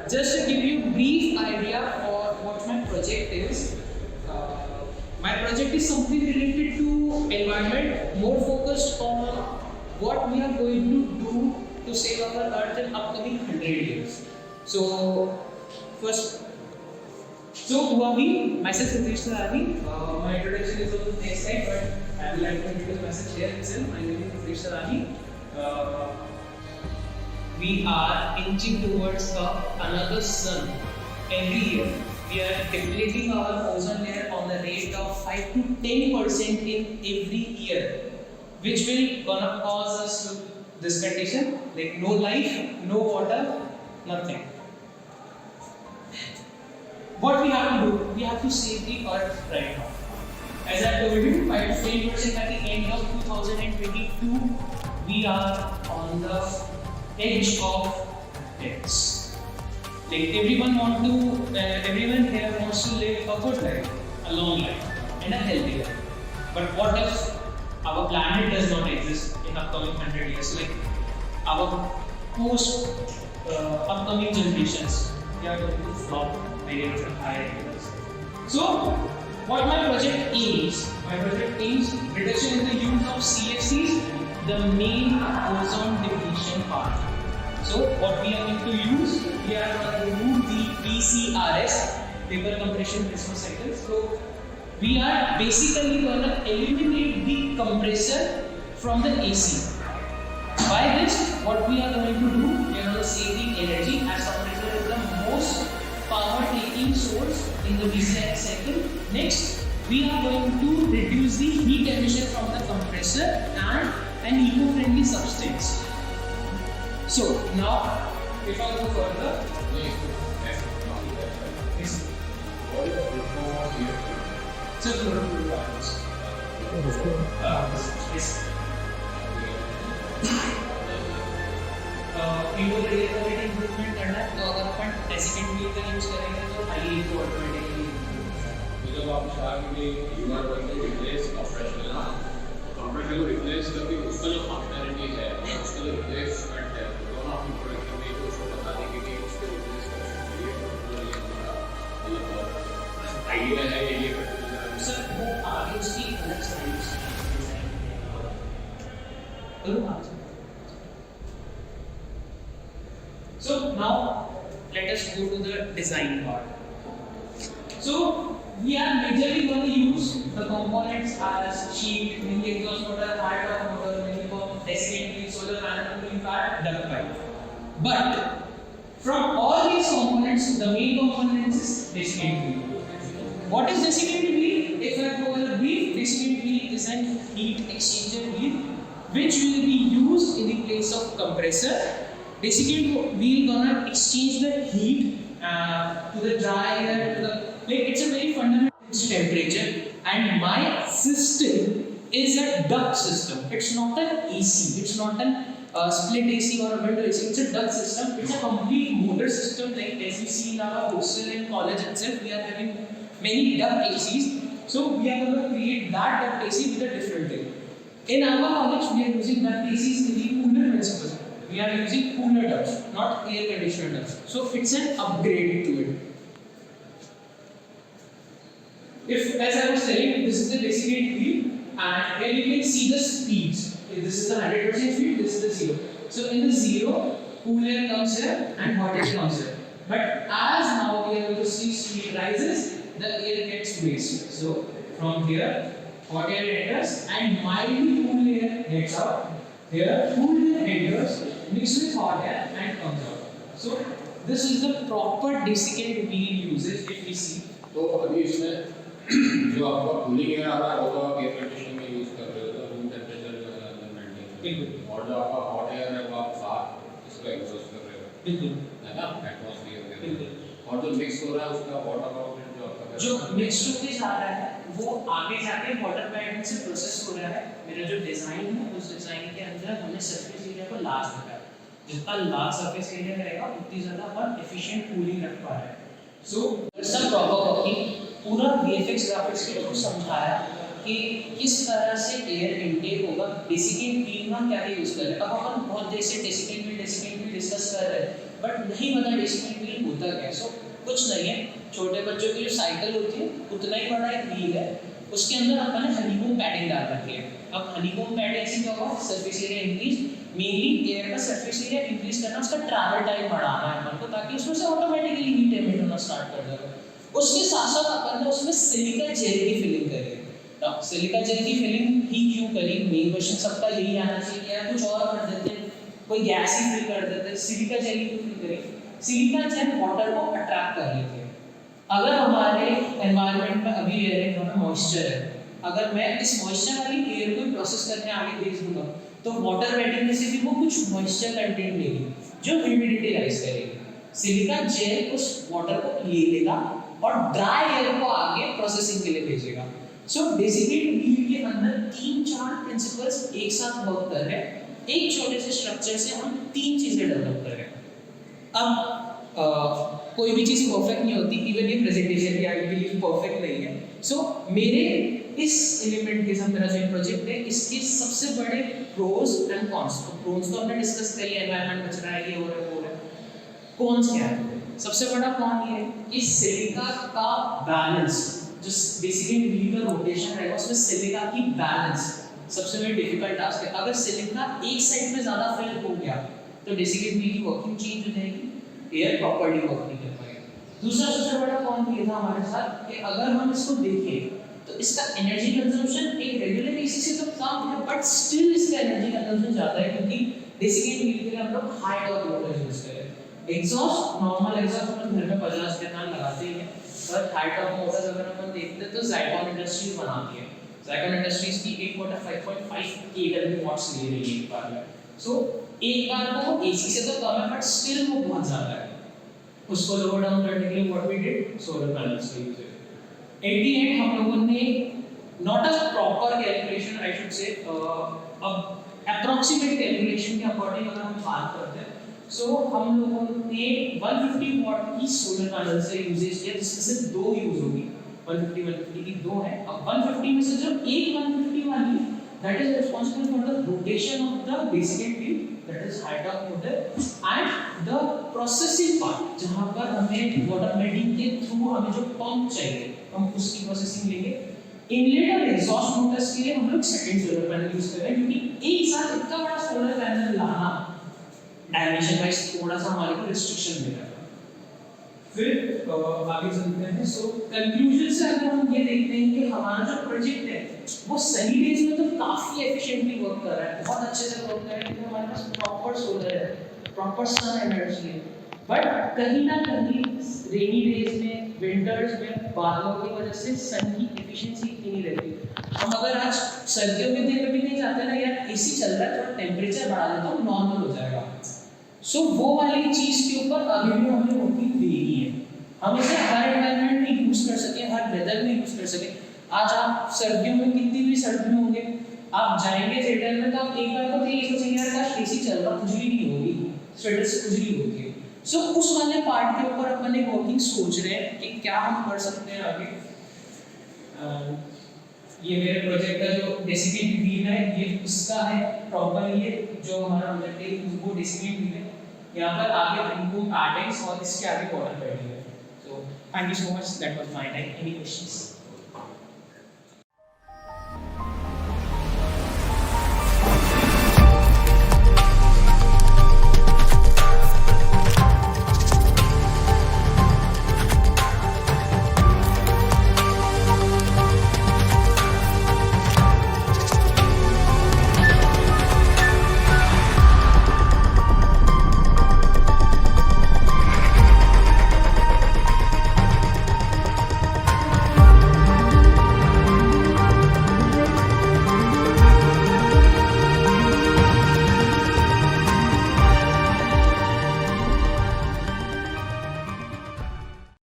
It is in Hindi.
just to give you a brief idea for what my project is. My project is something related to environment, more focused on what we are going to do to save our earth in upcoming 100 years. So first, who are we? Myself Ritesh Sarani. My introduction is on the next slide, but I would like to introduce myself here itself. My name is Ritesh Sarani. We are inching towards another sun every year. We are depleting our ozone layer on the rate of 5 to 10% in every year, which will gonna cause us to this condition, like no life, no water, nothing. What we have to do? We have to save the earth right now. As I told you, 5 to 10% at the end of 2022, we are on the edge of death. Like everyone here wants to live a good life, a long life, and a healthy life. But what if our planet does not exist in upcoming 100 years? Like our upcoming generations, they are going to flop very high levels. So, what my project aims reduction in the use of CFCs, the main ozone depletion part. So what we are going to use, we are going to remove the PCRS, paper compression response cycle. So we are basically going to eliminate the compressor from the AC. By this, what we are going to do, we are going to save the energy, as compressor is the most power taking source in the VCI cycle. Next, we are going to reduce the heat emission from the compressor and an eco-friendly substance. So now, if I go further, so fluorofluorocarbons. इंडोरेडिएट इम्प्रूवमेंट करना है, तो अगर अपन डेसिकेट व्हील का यूज करेंगे तो हाईली इको ऑटोमेटिकली जब आप चाहेंगे you are going to replace compressor को रिप्लेस करके उसका जो फंक्शनैलिटी है उसका जो रिप्लेसमेंट है दोनों आपकी प्रोडक्ट में तो उसको बता देंगे कि उसको रिप्लेस कर सकते हैं। ये आइडिया है ये पर्टिकुलर सर वो आगे उसकी अलग styles So now let us go to the design part. So we are majorly going to use the components as sheet, mini exhaust motor, high torque motor, mini pump, desiccant wheel, solar panel, cooling pad, duct pipe. But from all these components, the main component is desiccant wheel. What is desiccant wheel? If I go over a brief, desiccant wheel is an heat exchanger wheel which will be used in the place of compressor. Desiccant wheel gonna exchange the heat to the dry air, to the like it's a very fundamental temperature, and my system is a duct system. It's not an AC. It's not an split AC or a window AC. It's a duct system. It's a complete motor system. Like as we see in our hostel and college itself, we are having many duct ACs. So we are going to create that duct AC with a different thing. In our college, we are using duct ACs in the cooler principle. We are using cooler ducts, not air conditioner ducts. So it's an upgrade to it. If, as I was telling, this is the desiccant wheel, and here you can see the speeds. This is the 100% speed, this is the 0. So in the 0, cool air comes here and hot air comes here. But as now we are going to see speed rises, the air gets waste. So from here, hot air enters and mildly cool air gets out. Here, cool air enters, mixed with hot air and comes out. So this is the proper desiccant wheel usage if we see. तो अभी इसमें जो आपका कूलिंग एयर आ रहा है वो तो आप एयर कंडीशनिंग में यूज कर रहे हो तो रूम टेम्परेचर जो है मेंटेन बिल्कुल। और जो आपका हॉट एयर है वो आप बाहर इसको एग्जॉस्ट कर रहे हो बिल्कुल है ना एटमॉस्फेयर में बिल्कुल। और जो मिक्स हो रहा है उसका वाटर कंपोनेंट जो आपका जो मिक्स होके जा रहा है वो आगे जाके वाटर पैड से प्रोसेस हो रहा है। मेरा जो डिजाइन है उस डिजाइन के अंदर हमने सरफेस एरिया को लार्ज रखा है। जितना लार्ज सरफेस एरिया रहेगा उतनी ज़्यादा अपन एफिशिएंट कूलिंग रख पा रहे हैं। सो सब प्रॉपर कॉपी पूरा VFX ग्राफिक्स के थ्रू समझाया कि किस तरह से एयर इनटेक होगा, डेसिकेट व्हील का क्या यूज़ कर रहे हैं। अब अपन बहुत देर से डेसिकेट व्हील डिस्कस कर रहे हैं, बट नहीं पता डेसिकेट व्हील होता क्या है। सो कुछ नहीं है, छोटे बच्चों की जो साइकिल होती है उतना ही बड़ा एक व्हील है, उसके अंदर अपन ने हनीकॉम्ब पैडिंग डाल रखी है। अब हनीकॉम्ब पैडिंग से क्या होगा, surface area increase, mainly air का सरफेस एरिया इंक्रीज करना, उसका ट्रैवल टाइम बढ़ाना है अपन को, ताकि उसमें से ऑटोमेटिकली हीट एमिट होना स्टार्ट कर देगा। उसके साथ साथ अपन ने उसमें सिलिका जेल की फिलिंग करी है। अब सिलिका जेल की फिलिंग ही क्यों करी, मेन क्वेश्चन सबका यही आना चाहिए कि यार कुछ और कर देते हैं, कोई गैस ही फिल कर देते हैं, सिलिका जेल क्यों फिल करी। सिलिका जेल वाटर को अट्रैक्ट कर लेती है। अगर हमारे एनवायरनमेंट में अभी एयर है, हमें मॉइस्चर है, अगर मैं इस मॉइस्चर वाली एयर को प्रोसेस करने आगे भेज दूंगा तो वाटर वेटिंग से भी वो कुछ मॉइस्चर कंटेंट लेगी जो ह्यूमिडिटी राइज करेगी। सिलिका जेल उस वाटर को ले लेगा और ड्राई एयर को आगे प्रोसेसिंग के लिए भेजेगा। सो डेसिकेट व्हील के अंदर 3-4 प्रिंसिपल्स एक साथ वर्क कर रहे हैं। एक छोटे से स्ट्रक्चर से हम 3 चीजें डेवलप कर रहे हैं। अब कोई भी चीज़ परफेक्ट नहीं होती, इवन ये प्रेजेंटेशन भी आई बिलीव परफेक्ट नहीं है। सो मेरे इस एलिमेंट के साथ मेरा जो प्रोजेक्ट है, इसके सबसे बड़े प्रोज एंड कॉन्स, प्रोज तो हमने डिस्कस करी, एनवायरनमेंट बच रहा है, ये हो रहा है वो है, कॉन्स क्या है। सबसे बड़ा कॉन ये है कि सिलिका का बैलेंस, जो बेसिकली व्हील का रोटेशन रहेगा उसमें सिलिका की बैलेंस सबसे बड़ी डिफिकल्ट टास्क है। अगर सिलिका एक साइड में ज़्यादा फिल हो गया तो बेसिकली व्हील की वर्किंग चेंज हो जाएगी, एयर प्रॉपर्ली वर्क नहीं कर पाएगा। दूसरा सबसे बड़ा पॉइंट ये था हमारे साथ कि अगर हम इसको देखें तो इसका एनर्जी कंजम्पशन एक रेगुलर एसी से तो कम है, बट स्टिल इसका एनर्जी कंजम्पशन ज़्यादा है, क्योंकि बेसिकली व्हील के लिए हम लोग हाई टॉर्क मोटर यूज़ कर रहे हैं। एग्जॉस्ट, नॉर्मल एग्जॉस्ट अपन घर में 50 के नाम लगाते ही हैं, पर हाई टॉर्क मोटर अगर अपन देखते हैं तो ज़ायकॉन इंडस्ट्रीज बनाती है। ज़ायकॉन इंडस्ट्रीज की एक मोटर 5.5 kW वॉट्स ले रही है एक बार में। सो एक बार को एसी से तो कम है, बट स्टिल वो बहुत ज़्यादा है। उसको लोअर डाउन करने के लिए what we did, solar panels का यूज है। 88 हम लोगों ने not a proper calculation, I should say अब अप्रॉक्सीमेट कैलकुलेशन के अकॉर्डिंग अगर हम बात करते हैं, सो हम लोगों ने 150 वाट की सोलर पैनल से यूजेज किया, जिसमें से 2 यूज होगी। 150 की 2 है। अब 150 में से जो एक 150 वाली that is responsible for the rotation of the basic wheel, that is high torque motor, and the processing part, जहाँ पर हमें वाटर मेल्टिंग के थ्रू हमें जो पंप चाहिए हम उसकी प्रोसेसिंग लेंगे। इनलेट और एग्जॉस्ट मोटर्स के लिए हम लोग सेकंड सोलर पैनल यूज कर रहे हैं, क्योंकि एक साथ इतना बड़ा सोलर पैनल लाना डायमेंशन वाइज थोड़ा सा हमारे को रिस्ट्रिक्शन मिल रहा है। फिर आगे चलते हैं। सो कंक्लूजन से अगर हम ये देखते हैं कि हमारा जो प्रोजेक्ट है वो सनी डेज में तो काफी एफिशिएंटली वर्क कर रहा है, बहुत अच्छे से वर्क कर रहा है, क्योंकि हमारे पास प्रॉपर सोलर है, प्रॉपर सन एनर्जी है। बट कहीं ना कहीं रेनी डेज में, विंटर्स में बादलों की वजह से सन की एफिशिएंसी इतनी नहीं रहती। हम अगर आज सर्दियों के दिन में भी नहीं चाहते ना यार एसी चल रहा है, थोड़ा टेम्परेचर बढ़ा देता हूँ, नॉर्मल हो जाएगा। सो वो वाली चीज के ऊपर अभी भी हमें वर्किंग देनी है। हम इसे हर एनवायरनमेंट में यूज कर सके, हर वेदर में यूज कर सके। आज आप सर्दियों में कितनी भी सर्दी में होंगे, आप जाएंगे थिएटर में तो आप एक बार तो ये सोचेंगे यार काश एसी चल रहा, खुजली नहीं होगी, स्वेटर से खुजली होती है। सो उस वाले पार्ट के ऊपर अपन एक वर्किंग सोच रहे हैं कि क्या हम कर सकते हैं आगे। ये मेरे प्रोजेक्ट का जो डेसिकेट व्हील है, ये उसका है प्रॉपर, ये जो हमारा प्रोजेक्ट है वो डेसिकेट व्हील है। यहाँ पर आगे हनीकॉम्ब पैडिंग्स और इसके आगे वाटर पैडिंग है। So thank you so much, that was my time. Any questions?